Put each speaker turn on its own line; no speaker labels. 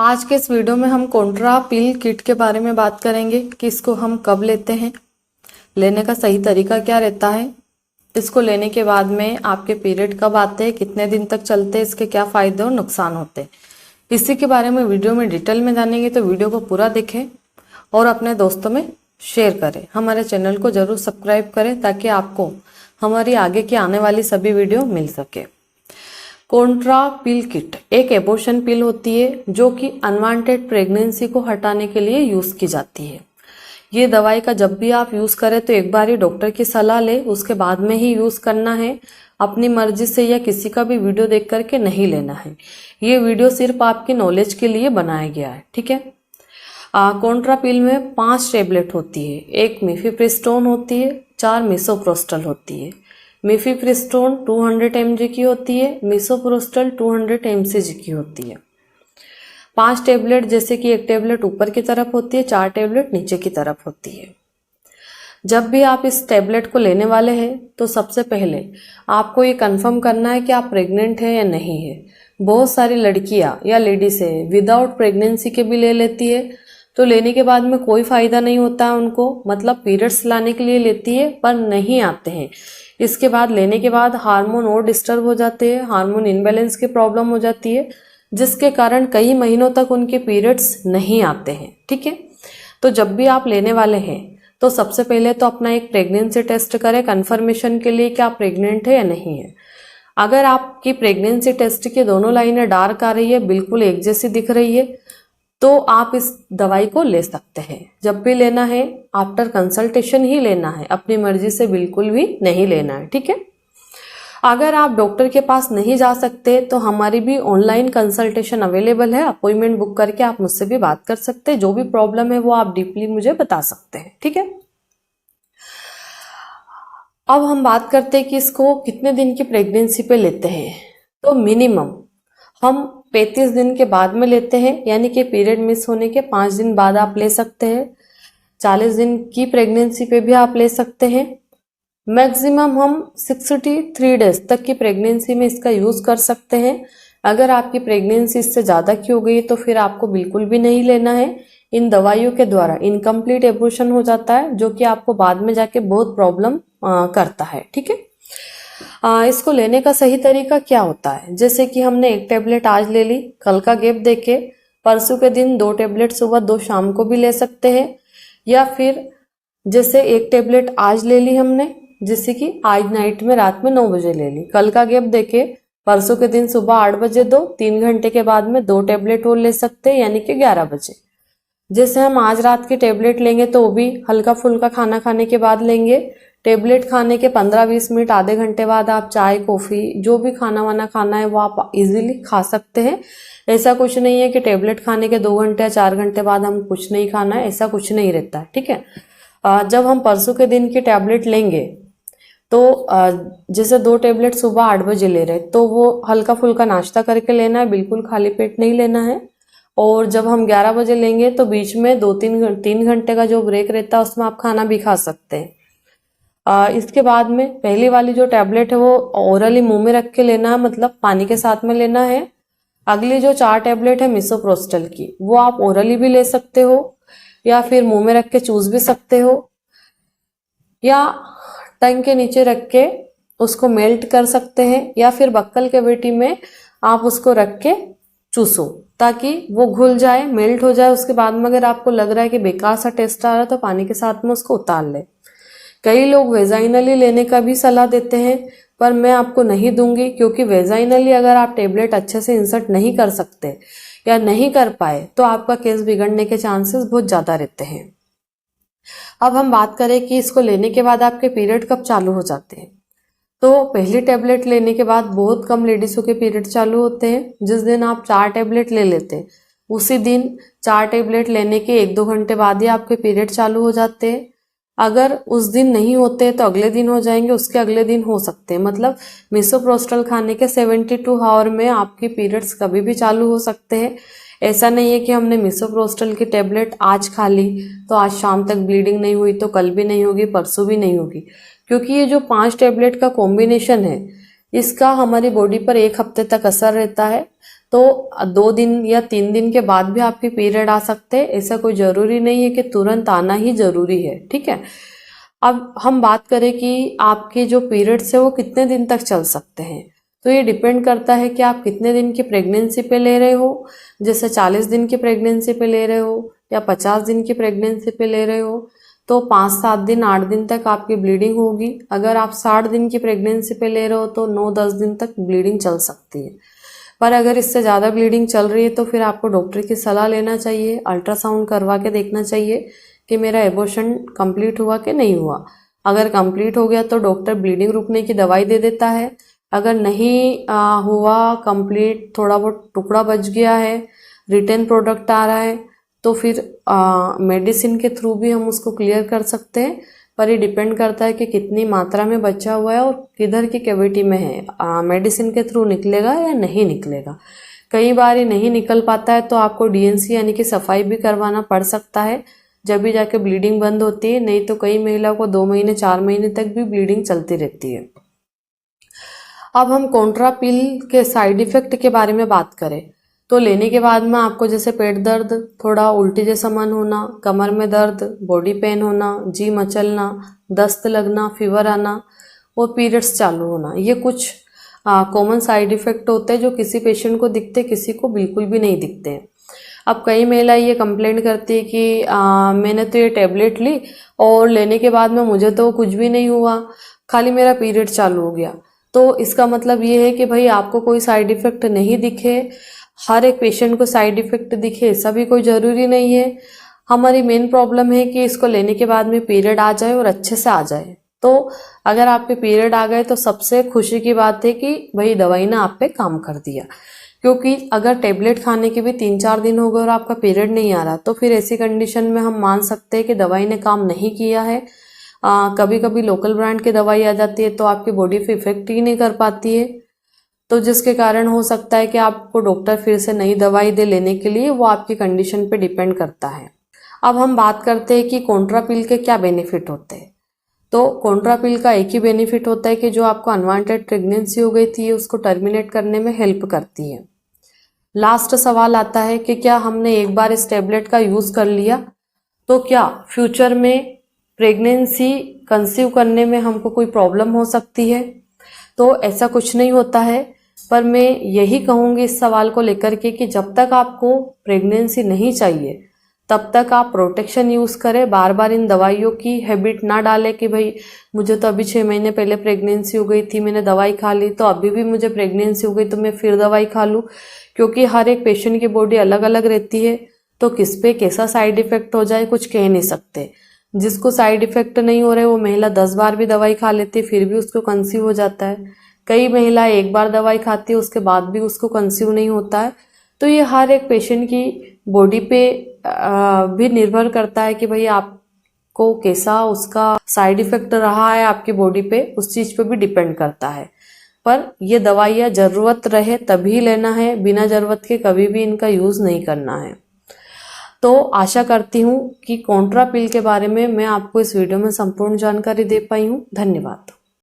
आज के इस वीडियो में हम कॉन्ट्रा पिल किट के बारे में बात करेंगे कि इसको हम कब लेते हैं, लेने का सही तरीका क्या रहता है, इसको लेने के बाद में आपके पीरियड कब आते हैं, कितने दिन तक चलते हैं, इसके क्या फायदे और नुकसान होते हैं। इसी के बारे में वीडियो में डिटेल में जानेंगे, तो वीडियो को पूरा देखें और अपने दोस्तों में शेयर करें। हमारे चैनल को जरूर सब्सक्राइब करें ताकि आपको हमारी आगे की आने वाली सभी वीडियो मिल सके। कॉन्ट्रा पिल किट एक एबॉर्शन पिल होती है जो कि अनवांटेड प्रेगनेंसी को हटाने के लिए यूज की जाती है। ये दवाई का जब भी आप यूज करें तो एक बार ही डॉक्टर की सलाह ले, उसके बाद में ही यूज करना है। अपनी मर्जी से या किसी का भी वीडियो देख करके नहीं लेना है। ये वीडियो सिर्फ आपकी नॉलेज के लिए बनाया गया है, ठीक है। कॉन्ट्रा पिल में 5 टेबलेट होती है। एक मिफेप्रिस्टोन होती है, 4 मिसोप्रोस्टल होती है। मिफेप्रिस्टोन 200 mg की होती है, मिसोप्रोस्टल 200 mcg की होती है। 5 टेबलेट, जैसे कि एक टेबलेट ऊपर की तरफ होती है, 4 टेबलेट नीचे की तरफ होती है। जब भी आप इस टेबलेट को लेने वाले हैं तो सबसे पहले आपको ये कंफर्म करना है कि आप प्रेग्नेंट है या नहीं है। बहुत सारी लड़कियां या लेडीज है विदाउट प्रेगनेंसी के भी ले लेती है, तो लेने के बाद में कोई फायदा नहीं होता है उनको, मतलब पीरियड्स लाने के लिए लेती है पर नहीं आते हैं। इसके बाद लेने के बाद हार्मोन और डिस्टर्ब हो जाते हैं, हार्मोन इनबैलेंस की प्रॉब्लम हो जाती है, जिसके कारण कई महीनों तक उनके पीरियड्स नहीं आते हैं, ठीक है। तो जब भी आप लेने वाले हैं तो सबसे पहले तो अपना एक प्रेगनेंसी टेस्ट करें कंफर्मेशन के लिए कि आप प्रेग्नेंट है या नहीं है। अगर आपकी प्रेगनेंसी टेस्ट की दोनों लाइनें डार्क आ रही है, बिल्कुल एक जैसी दिख रही है, तो आप इस दवाई को ले सकते हैं। जब भी लेना है आफ्टर कंसल्टेशन ही लेना है, अपनी मर्जी से बिल्कुल भी नहीं लेना है, ठीक है। अगर आप डॉक्टर के पास नहीं जा सकते तो हमारी भी ऑनलाइन कंसल्टेशन अवेलेबल है। अपॉइंटमेंट बुक करके आप मुझसे भी बात कर सकते हैं, जो भी प्रॉब्लम है वो आप डीपली मुझे बता सकते हैं, ठीक है। अब हम बात करते हैं कि इसको कितने दिन की प्रेगनेंसी पे लेते हैं। तो मिनिमम हम 35 दिन के बाद में लेते हैं, यानी कि पीरियड मिस होने के 5 दिन बाद आप ले सकते हैं। 40 दिन की प्रेगनेंसी पे भी आप ले सकते हैं। मैक्सिमम हम 63 डेज तक की प्रेगनेंसी में इसका यूज कर सकते हैं। अगर आपकी प्रेगनेंसी इससे ज्यादा की हो गई तो फिर आपको बिल्कुल भी नहीं लेना है। इन दवाइयों के द्वारा इनकम्प्लीट एबॉर्शन हो जाता है, जो कि आपको बाद में जाके बहुत प्रॉब्लम करता है, ठीक है। इसको लेने का सही तरीका क्या होता है, जैसे कि हमने एक टेबलेट आज ले ली, कल का गैप देके परसों के दिन 2 टेबलेट सुबह 2 शाम को भी ले सकते हैं। या फिर जैसे एक टेबलेट आज ले ली हमने, जैसे कि आज नाइट में रात में 9 बजे ले ली, कल का गैप देके परसों के दिन सुबह 8 बजे 2, 3 घंटे के बाद में 2 टेबलेट और ले सकते हैं, यानी कि 11 बजे। जैसे हम आज रात की टेबलेट लेंगे तो वो भी हल्का फुल्का खाना खाने के बाद लेंगे। टेबलेट खाने के 15-20 मिनट आधे घंटे बाद आप चाय कॉफी जो भी खाना वाना खाना है वो आप इजीली खा सकते हैं। ऐसा कुछ नहीं है कि टेबलेट खाने के 2 घंटे या 4 घंटे बाद हम कुछ नहीं खाना है, ऐसा कुछ नहीं रहता है, ठीक है। जब हम परसों के दिन की टेबलेट लेंगे तो जैसे 2 टेबलेट सुबह 8 बजे ले रहे तो वो हल्का फुल्का नाश्ता करके लेना है, बिल्कुल खाली पेट नहीं लेना है। और जब हम 11 बजे लेंगे तो बीच में 2-3 घंटे का जो ब्रेक रहता है उसमें आप खाना भी खा सकते हैं। इसके बाद में पहली वाली जो टैबलेट है वो ओरली मुंह में रख के लेना है, मतलब पानी के साथ में लेना है। अगली जो 4 टैबलेट है मिसोप्रोस्टल की, वो आप ओरली भी ले सकते हो या फिर मुंह में रख के चूस भी सकते हो, या टंग के नीचे रख के उसको मेल्ट कर सकते हैं, या फिर बक्कल कैविटी में आप उसको रख के चूसो ताकि वो घुल जाए, मेल्ट हो जाए। उसके बाद में अगर आपको लग रहा है कि बेकार सा टेस्ट आ रहा है तो पानी के साथ में उसको उतार ले। कई लोग वेजाइनली लेने का भी सलाह देते हैं, पर मैं आपको नहीं दूंगी, क्योंकि वेजाइनली अगर आप टेबलेट अच्छे से इंसर्ट नहीं कर सकते या नहीं कर पाए तो आपका केस बिगड़ने के चांसेस बहुत ज्यादा रहते हैं। अब हम बात करें कि इसको लेने के बाद आपके पीरियड कब चालू हो जाते हैं। तो पहली टेबलेट लेने के बाद बहुत कम लेडीजों के पीरियड चालू होते हैं। जिस दिन आप 4 टेबलेट ले लेते हैं उसी दिन 4 टेबलेट लेने के 1-2 घंटे बाद ही आपके पीरियड चालू हो जाते हैं। अगर उस दिन नहीं होते तो अगले दिन हो जाएंगे, उसके अगले दिन हो सकते हैं। मतलब मिसोप्रोस्टल खाने के 72 आवर में आपके पीरियड्स कभी भी चालू हो सकते हैं। ऐसा नहीं है कि हमने मिसोप्रोस्टल की टेबलेट आज खा ली तो आज शाम तक ब्लीडिंग नहीं हुई तो कल भी नहीं होगी, परसों भी नहीं होगी, क्योंकि ये जो 5 टेबलेट का कॉम्बिनेशन है इसका हमारी बॉडी पर 1 हफ्ते तक असर रहता है। तो 2 दिन या 3 दिन के बाद भी आपके पीरियड आ सकते हैं, ऐसा कोई ज़रूरी नहीं है कि तुरंत आना ही ज़रूरी है, ठीक है। अब हम बात करें कि आपके जो पीरियड्स है वो कितने दिन तक चल सकते हैं, तो ये डिपेंड करता है कि आप कितने दिन की प्रेगनेंसी पे ले रहे हो। जैसे 40 दिन की प्रेगनेंसी पे ले रहे हो या 50 दिन की प्रेगनेंसी पे ले रहे हो तो 5-7 दिन 8 दिन तक आपकी ब्लीडिंग होगी। अगर आप 60 दिन की प्रेगनेंसी पे ले रहे हो तो 9-10 दिन तक ब्लीडिंग चल सकती है। पर अगर इससे ज़्यादा ब्लीडिंग चल रही है तो फिर आपको डॉक्टर की सलाह लेना चाहिए, अल्ट्रासाउंड करवा के देखना चाहिए कि मेरा एबॉर्शन कंप्लीट हुआ कि नहीं हुआ। अगर कंप्लीट हो गया तो डॉक्टर ब्लीडिंग रुकने की दवाई दे देता है। अगर नहीं हुआ कंप्लीट, थोड़ा बहुत टुकड़ा बच गया है, रिटर्न प्रोडक्ट आ रहा है, तो फिर मेडिसिन के थ्रू भी हम उसको क्लियर कर सकते हैं। पर ये डिपेंड करता है कि कितनी मात्रा में बचा हुआ है और किधर की कैविटी में है, मेडिसिन के थ्रू निकलेगा या नहीं निकलेगा। कई बार ये नहीं निकल पाता है तो आपको डीएनसी यानी कि सफाई भी करवाना पड़ सकता है, जब भी जाके ब्लीडिंग बंद होती है। नहीं तो कई महिलाओं को 2 महीने 4 महीने तक भी ब्लीडिंग चलती रहती है। अब हम कॉन्ट्रा पिल के साइड इफेक्ट के बारे में बात करें तो लेने के बाद में आपको जैसे पेट दर्द, थोड़ा उल्टी जैसा मन होना, कमर में दर्द, बॉडी पेन होना, जी मचलना, दस्त लगना, फीवर आना और पीरियड्स चालू होना, ये कुछ कॉमन साइड इफेक्ट होते हैं जो किसी पेशेंट को दिखते, किसी को बिल्कुल भी नहीं दिखते हैं। अब कई महिलाएं ये कंप्लेंट करती है कि मैंने तो ये टैबलेट ली और लेने के बाद में मुझे तो कुछ भी नहीं हुआ, खाली मेरा पीरियड चालू हो गया। तो इसका मतलब ये है कि भाई आपको कोई साइड इफेक्ट नहीं दिखे, हर एक पेशेंट को साइड इफेक्ट दिखे ऐसा भी कोई ज़रूरी नहीं है। हमारी मेन प्रॉब्लम है कि इसको लेने के बाद में पीरियड आ जाए और अच्छे से आ जाए। तो अगर आपके पीरियड आ गए तो सबसे खुशी की बात है कि भाई दवाई ने आप पे काम कर दिया, क्योंकि अगर टेबलेट खाने के भी 3-4 दिन हो गए और आपका पीरियड नहीं आ रहा तो फिर ऐसी कंडीशन में हम मान सकते हैं कि दवाई ने काम नहीं किया है। कभी कभी लोकल ब्रांड की दवाई आ जाती है तो आपकी बॉडी पे इफेक्ट ही नहीं कर पाती है, तो जिसके कारण हो सकता है कि आपको डॉक्टर फिर से नई दवाई दे लेने के लिए, वो आपकी कंडीशन पे डिपेंड करता है। अब हम बात करते हैं कि कॉन्ट्रा पिल के क्या बेनिफिट होते हैं। तो कॉन्ट्रा पिल का एक ही बेनिफिट होता है कि जो आपको अनवांटेड प्रेगनेंसी हो गई थी उसको टर्मिनेट करने में हेल्प करती है। लास्ट सवाल आता है कि क्या हमने एक बार इस टेबलेट का यूज़ कर लिया तो क्या फ्यूचर में प्रेगनेंसी कंसीव करने में हमको कोई प्रॉब्लम हो सकती है? तो ऐसा कुछ नहीं होता है, पर मैं यही कहूँगी इस सवाल को लेकर के कि जब तक आपको प्रेगनेंसी नहीं चाहिए तब तक आप प्रोटेक्शन यूज़ करें। बार बार इन दवाइयों की हैबिट ना डालें कि भाई मुझे तो अभी 6 महीने पहले प्रेगनेंसी हो गई थी, मैंने दवाई खा ली, तो अभी भी मुझे प्रेगनेंसी हो गई तो मैं फिर दवाई खा लूँ। क्योंकि हर एक पेशेंट की बॉडी अलग अलग रहती है, तो किस पे कैसा साइड इफेक्ट हो जाए कुछ कह नहीं सकते। जिसको साइड इफेक्ट नहीं हो रहे वो महिला 10 बार भी दवाई खा लेती है फिर भी उसको कंसीव हो जाता है। कई महिला एक बार दवाई खाती है उसके बाद भी उसको कंसीव नहीं होता है। तो ये हर एक पेशेंट की बॉडी पे भी निर्भर करता है कि भाई आपको कैसा उसका साइड इफेक्ट रहा है आपकी बॉडी पे, उस चीज पे भी डिपेंड करता है। पर ये दवाइयाँ जरूरत रहे तभी लेना है, बिना जरूरत के कभी भी इनका यूज नहीं करना है। तो आशा करती हूँ कि कॉन्ट्रा पिल के बारे में मैं आपको इस वीडियो में संपूर्ण जानकारी दे पाई हूँ। धन्यवाद।